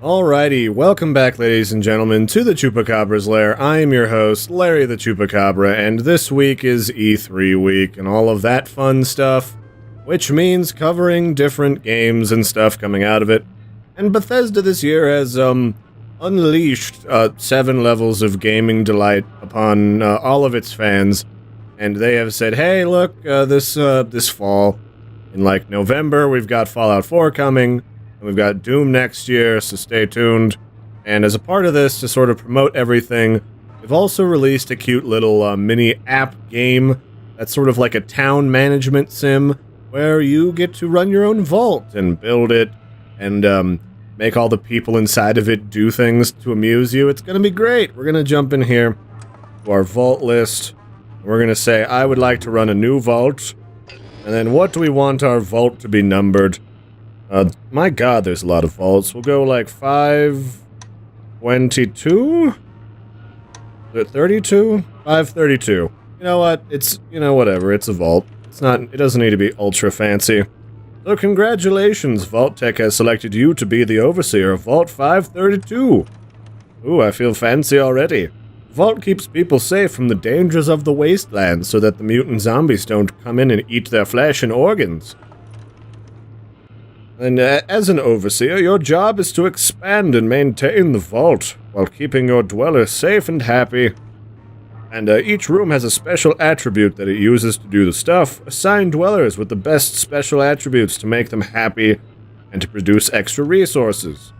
Alrighty, welcome back, ladies and gentlemen, to the Chupacabra's Lair. I am your host, Larry the Chupacabra, and this week is E3 week and all of that fun stuff, which means covering different games and stuff coming out of it. And Bethesda this year has, unleashed 7 levels of gaming delight upon all of its fans, and they have said, hey, look, this fall, in like November, we've got Fallout 4 coming. We've got Doom next year, so stay tuned. And as a part of this, to sort of promote everything, we've also released a cute little mini app game that's sort of like a town management sim, where you get to run your own vault and build it and make all the people inside of it do things to amuse you. It's going to be great. We're going to jump in here to our vault list. We're going to say, I would like to run a new vault. And then what do we want our vault to be numbered? My god, there's a lot of vaults. We'll go like 522? 32? 532. You know what? Whatever. It's a vault. It doesn't need to be ultra fancy. So congratulations, Vault Tech has selected you to be the overseer of Vault 532. Ooh, I feel fancy already. Vault keeps people safe from the dangers of the wasteland so that the mutant zombies don't come in and eat their flesh and organs. And as an overseer, your job is to expand and maintain the vault, while keeping your dwellers safe and happy. And each room has a special attribute that it uses to do the stuff. Assign dwellers with the best special attributes to make them happy, and to produce extra resources.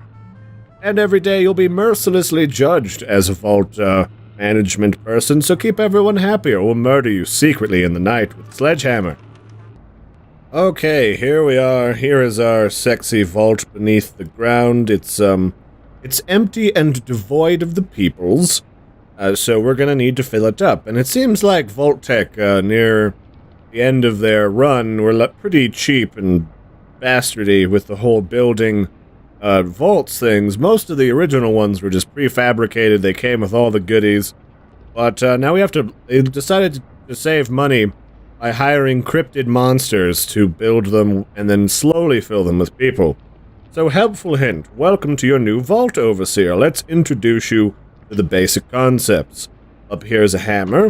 And every day you'll be mercilessly judged as a vault management person, so keep everyone happy or we'll murder you secretly in the night with a sledgehammer. Okay, here we are. Here is our sexy vault beneath the ground. It's empty and devoid of the peoples, so we're gonna need to fill it up. And it seems like Vault Tech, near the end of their run, were pretty cheap and bastardy with the whole building vaults things. Most of the original ones were just prefabricated. They came with all the goodies. But now they decided to save money by hiring cryptid monsters to build them and then slowly fill them with people. So, helpful hint, welcome to your new Vault Overseer. Let's introduce you to the basic concepts. Up here is a hammer.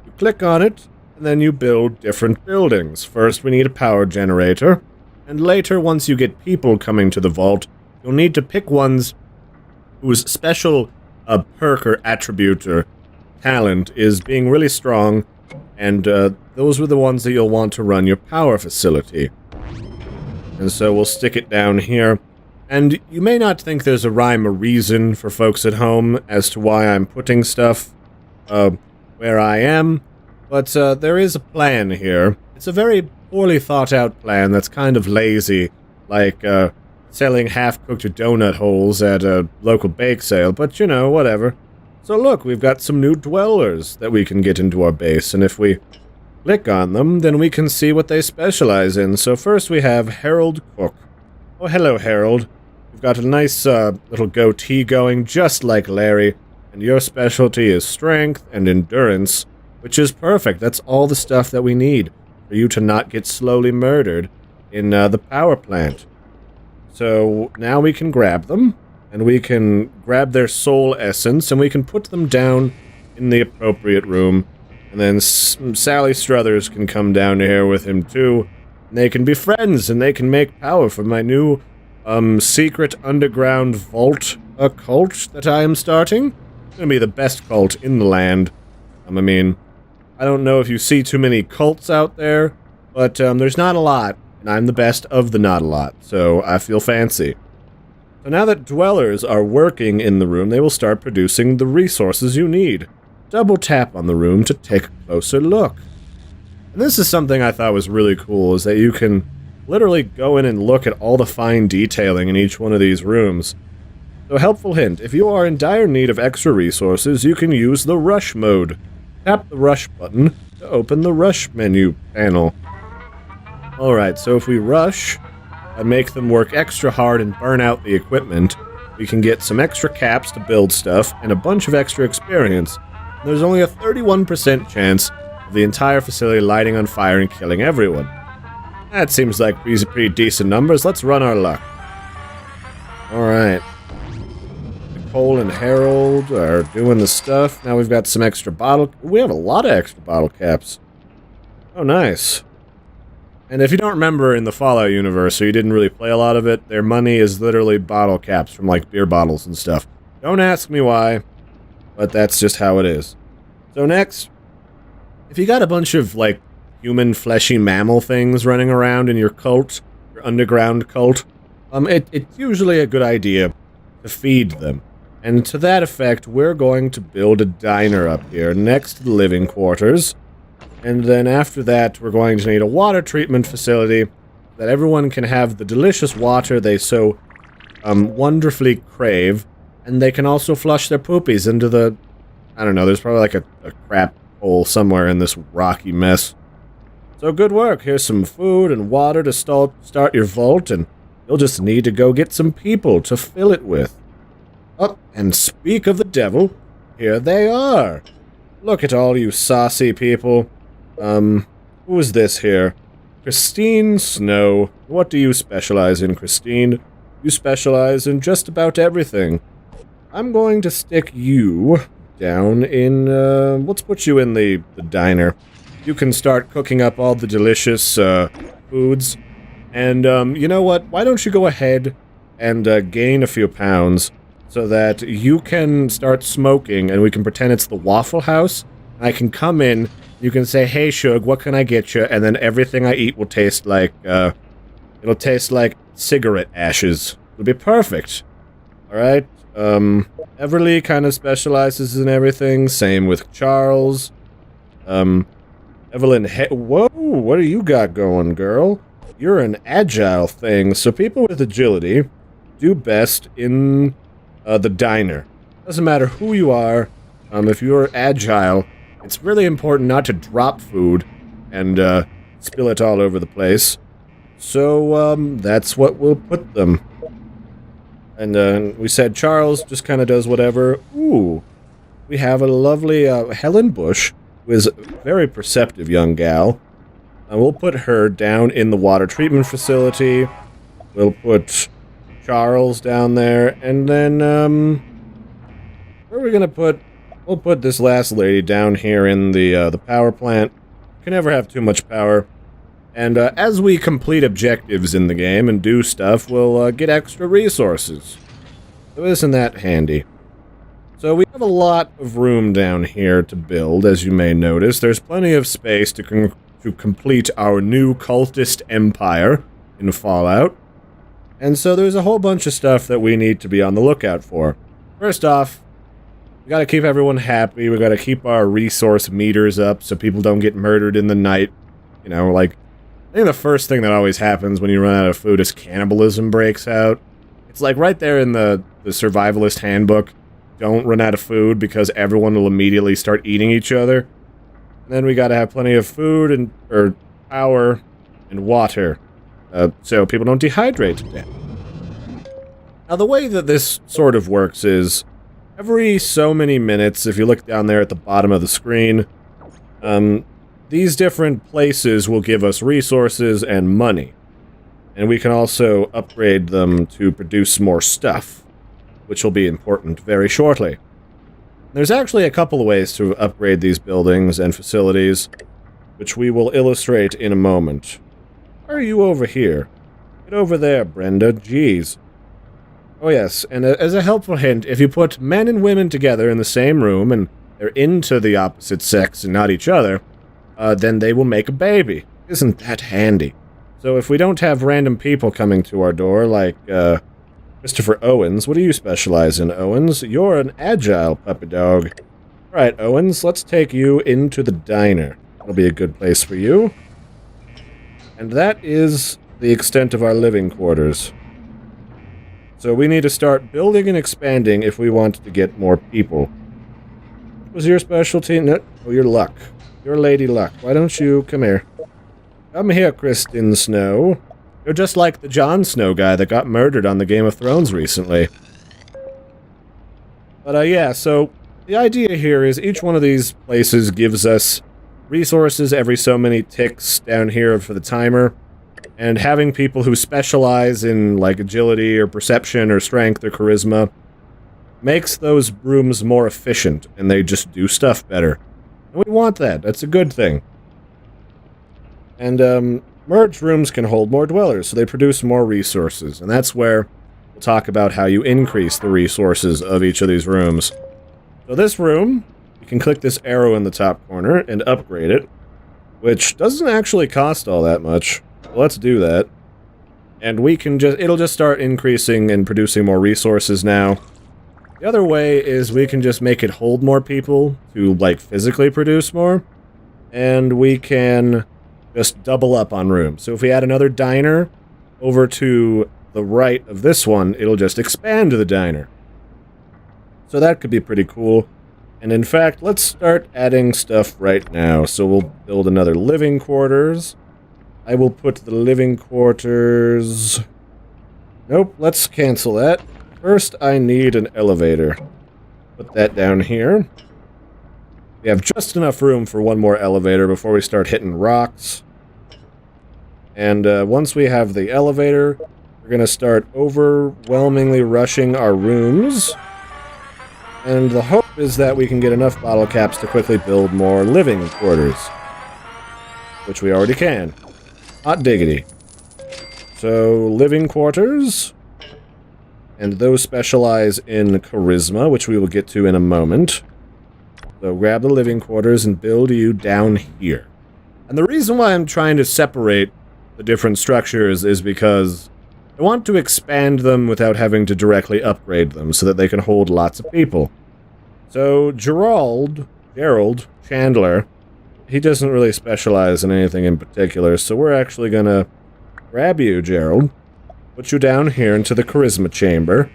You click on it, and then you build different buildings. First, we need a power generator, and later, once you get people coming to the vault, you'll need to pick ones whose special perk or attribute or talent is being really strong, and those were the ones that you'll want to run your power facility. And so we'll stick it down here. And you may not think there's a rhyme or reason for folks at home as to why I'm putting stuff where I am, but there is a plan here. It's a very poorly thought out plan that's kind of lazy, like selling half-cooked donut holes at a local bake sale, but you know, whatever. So look, we've got some new dwellers that we can get into our base, and if we click on them, then we can see what they specialize in. So first we have Harold Cook. Oh, hello, Harold. You've got a nice little goatee going, just like Larry, and your specialty is strength and endurance, which is perfect. That's all the stuff that we need for you to not get slowly murdered in the power plant. So now we can grab them, and we can grab their soul essence, and we can put them down in the appropriate room. And then Sally Struthers can come down here with him too. And they can be friends, and they can make power for my new secret underground vault cult that I am starting. It's gonna be the best cult in the land. I mean, I don't know if you see too many cults out there, but there's not a lot, and I'm the best of the not a lot, so I feel fancy. So now that dwellers are working in the room, they will start producing the resources you need. Double tap on the room to take a closer look. And this is something I thought was really cool, is that you can literally go in and look at all the fine detailing in each one of these rooms. So helpful hint, if you are in dire need of extra resources, you can use the rush mode. Tap the rush button to open the rush menu panel. Alright, so if we rush and make them work extra hard and burn out the equipment, we can get some extra caps to build stuff and a bunch of extra experience. There's only a 31% chance of the entire facility lighting on fire and killing everyone. That seems like pretty decent numbers. Let's run our luck. Alright. and Harold are doing the stuff. Now we've got some extra bottle... We have a lot of extra bottle caps. Oh, nice. And if you don't remember in the Fallout universe, or you didn't really play a lot of it, their money is literally bottle caps from, like, beer bottles and stuff. Don't ask me why, but that's just how it is. So next, if you got a bunch of, like, human fleshy mammal things running around in your cult, your underground cult, it's usually a good idea to feed them. And to that effect, we're going to build a diner up here next to the living quarters. And then after that, we're going to need a water treatment facility that everyone can have the delicious water they so wonderfully crave. And they can also flush their poopies into the... I don't know, there's probably like a crap hole somewhere in this rocky mess. So good work. Here's some food and water to start your vault, and you'll just need to go get some people to fill it with. Oh, and speak of the devil, here they are. Look at all you saucy people. Who is this here? Christine Snow. What do you specialize in, Christine? You specialize in just about everything. I'm going to stick you down in, let's put you in the diner. You can start cooking up all the delicious, foods. And, you know what? Why don't you go ahead and, gain a few pounds so that you can start smoking and we can pretend it's the Waffle House. And I can come in, you can say, hey, Shug, what can I get you? And then everything I eat will taste like, it'll taste like cigarette ashes. It'll be perfect. Alright? Everly kind of specializes in everything. Same with Charles. Evelyn, whoa, what do you got going, girl? You're an agile thing, so people with agility do best in the diner. Doesn't matter who you are, if you're agile, it's really important not to drop food and spill it all over the place. So, that's what we'll put them. And we said Charles just kind of does whatever. Ooh, we have a lovely Helen Bush, who is a very perceptive young gal. And we'll put her down in the water treatment facility. We'll put Charles down there, and then, where are we gonna put... We'll put this last lady down here in the power plant. You can never have too much power. And, as we complete objectives in the game and do stuff, we'll, get extra resources. So isn't that handy? So we have a lot of room down here to build, as you may notice. There's plenty of space to complete our new cultist empire in Fallout. And so there's a whole bunch of stuff that we need to be on the lookout for. First off, we gotta keep everyone happy. We gotta keep our resource meters up so people don't get murdered in the night. You know, like, I think the first thing that always happens when you run out of food is cannibalism breaks out. It's like right there in the survivalist handbook. Don't run out of food because everyone will immediately start eating each other. And then we gotta have plenty of food and, or power and water. So people don't dehydrate to death. Now the way that this sort of works is, every so many minutes, if you look down there at the bottom of the screen, these different places will give us resources and money. And we can also upgrade them to produce more stuff, which will be important very shortly. There's actually a couple of ways to upgrade these buildings and facilities, which we will illustrate in a moment. Why are you over here? Get over there, Brenda. Jeez. Oh yes, and as a helpful hint, if you put men and women together in the same room, and they're into the opposite sex and not each other, then they will make a baby. Isn't that handy? So if we don't have random people coming to our door, like, Christopher Owens, what do you specialize in, Owens? You're an agile puppy dog. Alright, Owens, let's take you into the diner. That'll be a good place for you. And that is the extent of our living quarters. So we need to start building and expanding if we want to get more people. What was your specialty? No, oh, your luck. Your lady luck. Why don't you come here? Come here, Kristen Snow. You're just like the Jon Snow guy that got murdered on the Game of Thrones recently. But, yeah, so the idea here is each one of these places gives us resources every so many ticks down here for the timer. And having people who specialize in, like, agility or perception or strength or charisma makes those rooms more efficient, and they just do stuff better. And we want that. That's a good thing. And, merged rooms can hold more dwellers, so they produce more resources. And that's where we'll talk about how you increase the resources of each of these rooms. So this room, you can click this arrow in the top corner and upgrade it, which doesn't actually cost all that much. So let's do that. And we can it'll just start increasing and producing more resources now. The other way is we can just make it hold more people to, like, physically produce more. And we can just double up on rooms. So if we add another diner over to the right of this one, it'll just expand the diner. So that could be pretty cool. And in fact, let's start adding stuff right now. So we'll build another living quarters. I will put the living quarters... Nope, let's cancel that. First, I need an elevator. Put that down here. We have just enough room for one more elevator before we start hitting rocks. And once we have the elevator, we're going to start overwhelmingly rushing our rooms. And the hope is that we can get enough bottle caps to quickly build more living quarters. Which we already can. Hot diggity. So, living quarters. And those specialize in charisma, which we will get to in a moment. So grab the living quarters and build you down here. And the reason why I'm trying to separate the different structures is because I want to expand them without having to directly upgrade them so that they can hold lots of people. So Gerald, Chandler, he doesn't really specialize in anything in particular, so we're actually gonna grab you, Gerald, put you down here into the charisma chamber,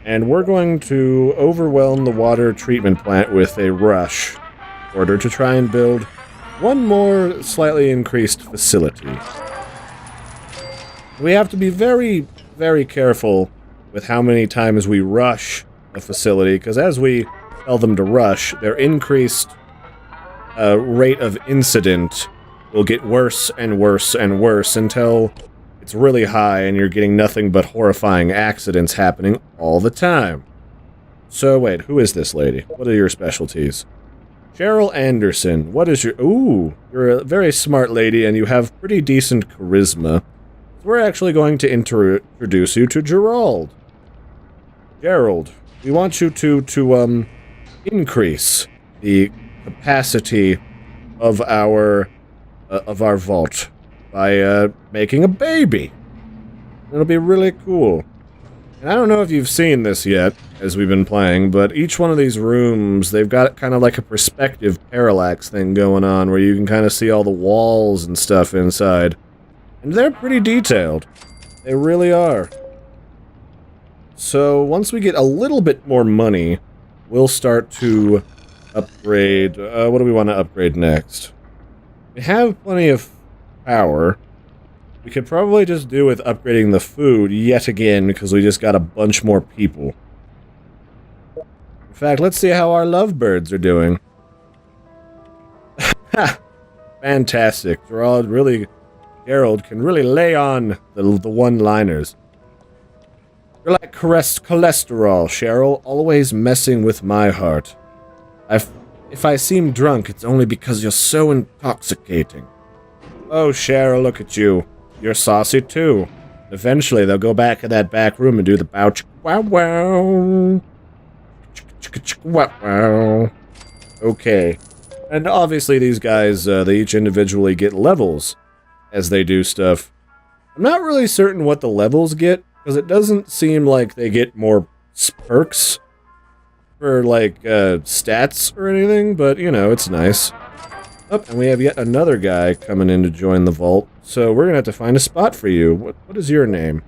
and we're going to overwhelm the water treatment plant with a rush in order to try and build one more slightly increased facility. We have to be very, very careful with how many times we rush a facility, because as we tell them to rush, their increased rate of incident will get worse and worse and worse until it's really high and you're getting nothing but horrifying accidents happening all the time. So wait, who is this lady? What are your specialties? Cheryl Anderson, what is your... Ooh, you're a very smart lady and you have pretty decent charisma. So we're actually going to introduce you to Gerald. Gerald, we want you to increase the capacity of our vault by making a baby. It'll be really cool. And I don't know if you've seen this yet, as we've been playing, but each one of these rooms, they've got kind of like a perspective parallax thing going on, where you can kind of see all the walls and stuff inside. And they're pretty detailed. They really are. So, once we get a little bit more money, we'll start to upgrade... what do we want to upgrade next? We have plenty of power. We could probably just do with upgrading the food yet again, because we just got a bunch more people. In fact, let's see how our lovebirds are doing. Fantastic. Gerald can really lay on the one-liners. You're like cholesterol, Cheryl, always messing with my heart. If I seem drunk, it's only because you're so intoxicating. Oh, Cheryl, look at you. You're saucy, too. Eventually, they'll go back in that back room and do the bow wow wow. Wow. Okay. And obviously, these guys, they each individually get levels as they do stuff. I'm not really certain what the levels get, because it doesn't seem like they get more perks for, like, stats or anything, but, you know, it's nice. Oh, and we have yet another guy coming in to join the vault, so we're gonna have to find a spot for you. What is your name?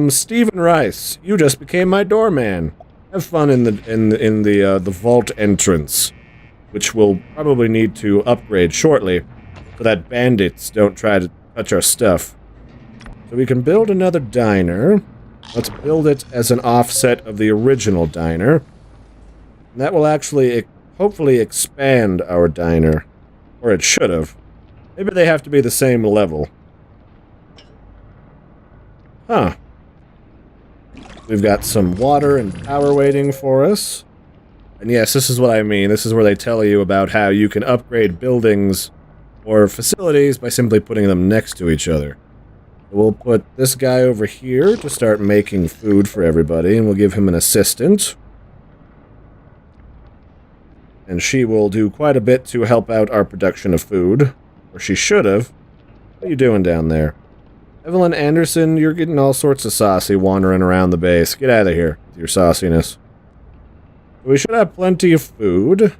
Stephen Rice. You just became my doorman. Have fun in the vault entrance, which we'll probably need to upgrade shortly, so that bandits don't try to touch our stuff. So we can build another diner. Let's build it as an offset of the original diner. And that will actually, hopefully, expand our diner. Or it should have. Maybe they have to be the same level. Huh. We've got some water and power waiting for us. And yes, this is what I mean. This is where they tell you about how you can upgrade buildings or facilities by simply putting them next to each other. We'll put this guy over here to start making food for everybody, and we'll give him an assistant. And she will do quite a bit to help out our production of food. Or she should have. What are you doing down there? Evelyn Anderson, you're getting all sorts of saucy wandering around the base. Get out of here with your sauciness. We should have plenty of food. And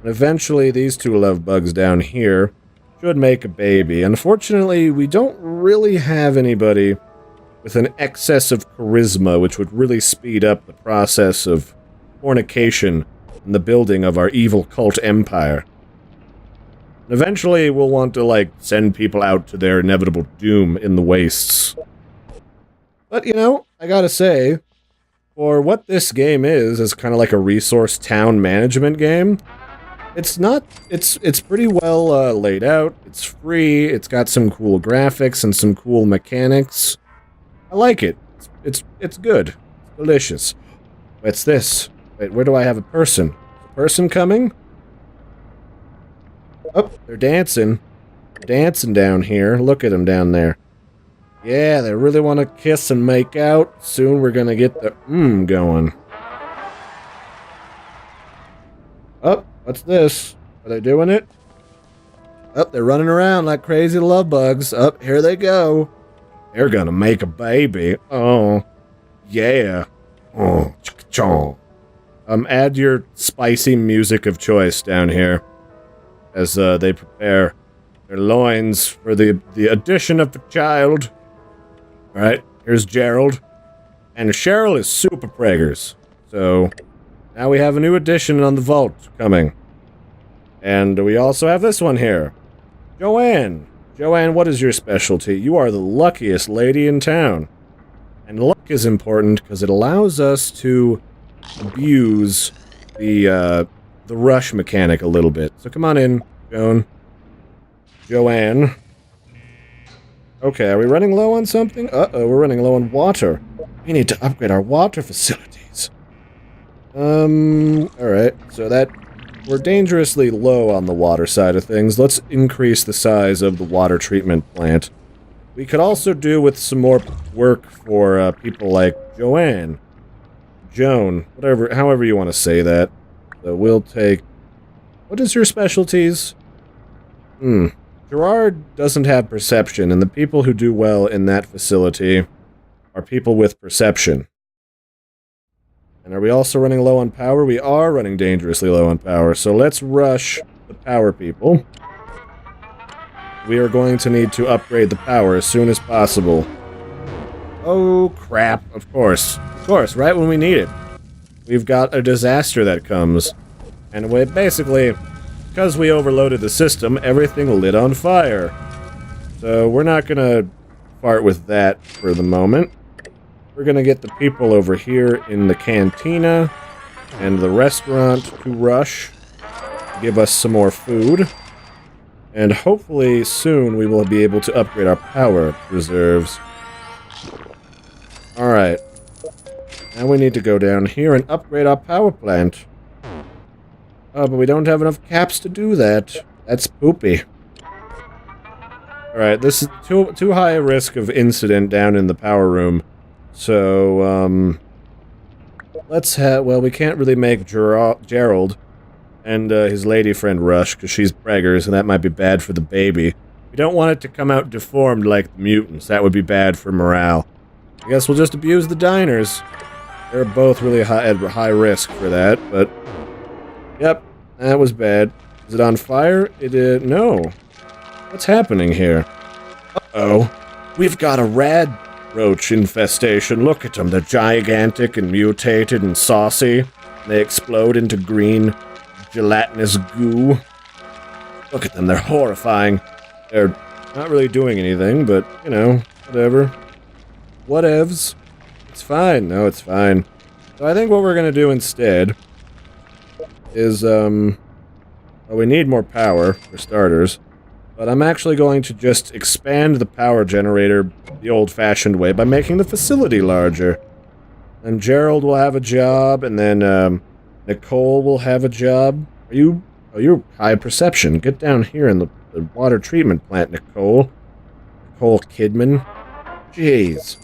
eventually, these two love bugs down here should make a baby. Unfortunately, we don't really have anybody with an excess of charisma, which would really speed up the process of fornication and the building of our evil cult empire. And eventually, we'll want to, like, send people out to their inevitable doom in the wastes. But, you know, I gotta say, for what this game is kind of like a resource town management game, it's pretty well laid out, it's free, it's got some cool graphics and some cool mechanics. I like it. It's good. It's delicious. What's this? Wait, where do I have a person? A person coming? Oh, they're dancing. They're dancing down here. Look at them down there. Yeah, they really want to kiss and make out. Soon we're gonna get the going. Oh, what's this? Are they doing it? Oh, they're running around like crazy love bugs. Oh, here they go. They're gonna make a baby. Oh, yeah. Oh, chong. Add your spicy music of choice down here as they prepare their loins for the addition of the child. All right, here's Gerald, and Cheryl is super preggers. So now we have a new addition on the vault coming, and we also have this one here, Joanne. Joanne, what is your specialty? You are the luckiest lady in town, and luck is important because it allows us to abuse the rush mechanic a little bit. So come on in, Joanne. Okay, are we running low on something? Uh-oh, we're running low on water. We need to upgrade our water facilities. Alright, so that... We're dangerously low on the water side of things. Let's increase the size of the water treatment plant. We could also do with some more work for people like Joanne. Joan, whatever, however you want to say that. So we'll take... What is your specialties? Gerard doesn't have perception, and the people who do well in that facility are people with perception. And are we also running low on power? We are running dangerously low on power, so let's rush the power people. We are going to need to upgrade the power as soon as possible. Oh, crap. Of course, right when we need it. We've got a disaster that comes. And we basically... Because we overloaded the system, everything lit on fire. So we're not gonna fart with that for the moment. We're gonna get the people over here in the cantina and the restaurant to rush, give us some more food, and hopefully soon we will be able to upgrade our power reserves. Alright. Now we need to go down here and upgrade our power plant. Oh, but we don't have enough caps to do that. That's poopy. Alright, this is too high a risk of incident down in the power room. So, let's have... Well, we can't really make Gerald and his lady friend rush, because she's preggers, and that might be bad for the baby. We don't want it to come out deformed like the mutants. That would be bad for morale. I guess we'll just abuse the diners. They're both really at high risk for that, but... Yep, that was bad. Is it on fire? No. What's happening here? Uh-oh. We've got a rad roach infestation. Look at them. They're gigantic and mutated and saucy. They explode into green, gelatinous goo. Look at them. They're horrifying. They're not really doing anything, but, you know, whatever. Whatevs. It's fine. No, it's fine. So I think what we're gonna do instead is, well, we need more power, for starters, but I'm actually going to just expand the power generator the old-fashioned way by making the facility larger. And Gerald will have a job, and then Nicole will have a job. You're high perception. Get down here in the water treatment plant, Nicole. Nicole Kidman. Jeez.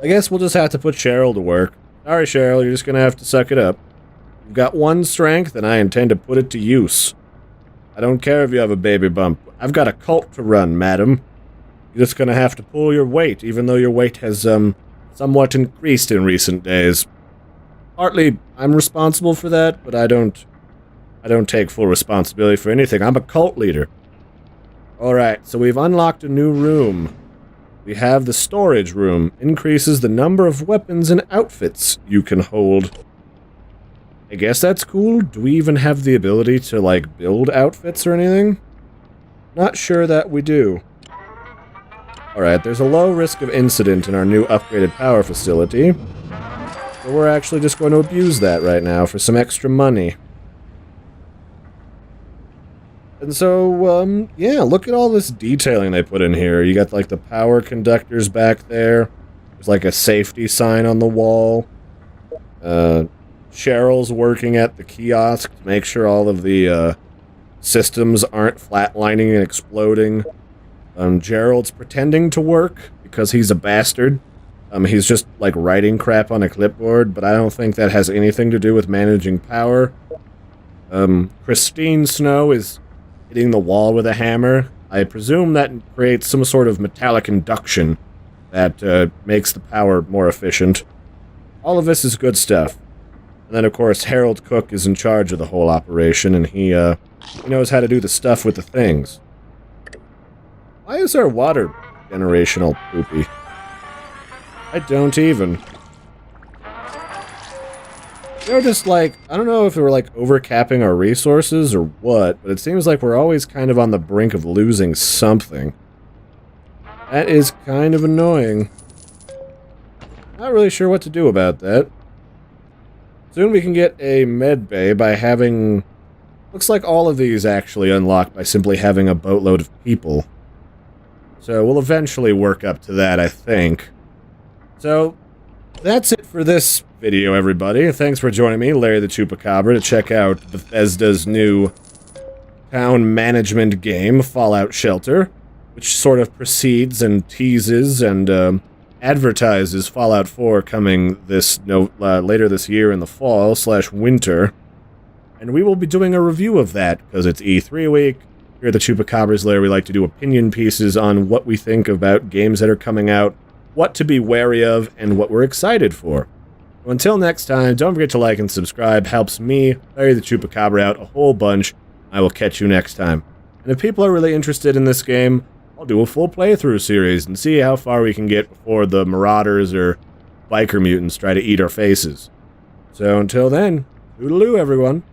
I guess we'll just have to put Cheryl to work. Sorry, Cheryl, you're just gonna have to suck it up. You've got one strength, and I intend to put it to use. I don't care if you have a baby bump. I've got a cult to run, madam. You're just gonna have to pull your weight, even though your weight has, somewhat increased in recent days. Partly, I'm responsible for that, but I don't take full responsibility for anything. I'm a cult leader. Alright, so we've unlocked a new room. We have the storage room. Increases the number of weapons and outfits you can hold. I guess that's cool. Do we even have the ability to, like, build outfits or anything? Not sure that we do. Alright, there's a low risk of incident in our new upgraded power facility. So we're actually just going to abuse that right now for some extra money. And so, yeah, look at all this detailing they put in here. You got, like, the power conductors back there. There's, like, a safety sign on the wall. Cheryl's working at the kiosk to make sure all of the, systems aren't flatlining and exploding. Gerald's pretending to work because he's a bastard. He's just, like, writing crap on a clipboard, but I don't think that has anything to do with managing power. Christine Snow is hitting the wall with a hammer. I presume that creates some sort of metallic induction that makes the power more efficient. All of this is good stuff. And then, of course, Harold Cook is in charge of the whole operation, and he knows how to do the stuff with the things. Why is our water generational poopy? I don't even. They're just like, I don't know if we're like overcapping our resources or what, but it seems like we're always kind of on the brink of losing something. That is kind of annoying. Not really sure what to do about that. Soon we can get a med bay by having... Looks like all of these actually unlock by simply having a boatload of people. So we'll eventually work up to that, I think. So, that's it for this video, everybody. Thanks for joining me, Larry the Chupacabra, to check out Bethesda's new town management game, Fallout Shelter, which sort of precedes and teases and advertises Fallout 4 coming this later this year in the fall/winter. And we will be doing a review of that, because it's E3 week. Here at the Chupacabra's Lair, we like to do opinion pieces on what we think about games that are coming out, what to be wary of, and what we're excited for. So until next time, don't forget to like and subscribe. Helps me, Larry the Chupacabra, out a whole bunch. I will catch you next time. And if people are really interested in this game, I'll do a full playthrough series and see how far we can get before the Marauders or Biker Mutants try to eat our faces. So until then, toodaloo, everyone.